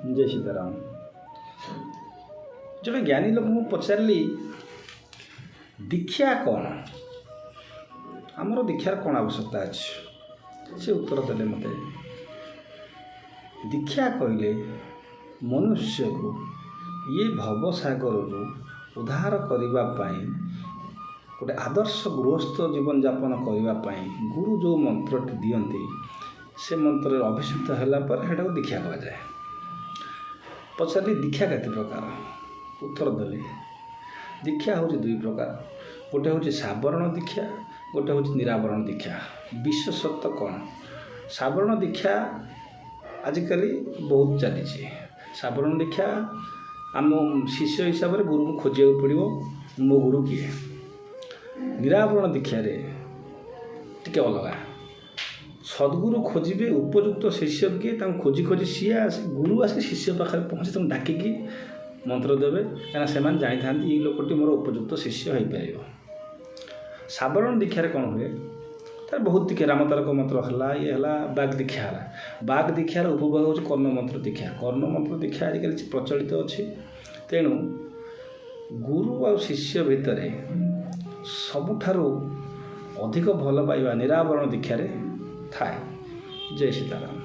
जय सीताराम। जड़े ज्ञानी लोक मुझे पचारि दीक्षा कौन, आमर दीक्षार कौन आवश्यकता अच्छे से उत्तर देले मत। दीक्षा कहले मनुष्य को ये भवसागर उद्धार करने गोटे आदर्श गृहस्थ जीवन यापन करने गुरु जो मंत्रटी दियंती से मंत्र अभिषिक्त होगा दीक्षा कह जाए। पचारि दीक्षा केते प्रकार, उत्तर देले दीक्षा हूँ दुई प्रकार, गोटे हूँ सावरण दीक्षा, गोटे हूँ निरावरण दीक्षा। विशेषत्व कौन, सावरण दीक्षा आजिकल बहुत चली। सावरण दीक्षा आम शिष्य हिसाब से गुरु को खोजा पड़ो, मो गुरु किए। निरावरण दीक्षा टिके अलग, सद्गुरु खोजे उपयुक्त शिष्य किए खोजी खोजी सी गुरु आस शिष्य पाखे पहुँचे तुम डाकिकी मंत्र देवे, कहीं से जानी था ये लोकटी मोर उपयुक्त शिष्य हो पार। सावरण दीक्षार कौन हुए तार बहुत दीक्षा, रामतारक मंत्र है, ये है बाघ दीक्षा है। बाघ दीक्षार उपभोग हो कर्ण मंत्र दीक्षा। कर्ण मंत्र दीक्षा आजिकल प्रचलित अच्छी, तेणु गुरु आ शिष्य भितर सबुठारु अधिक भल पाइबा निरावरण दीक्षार थाए। जय सीताराम।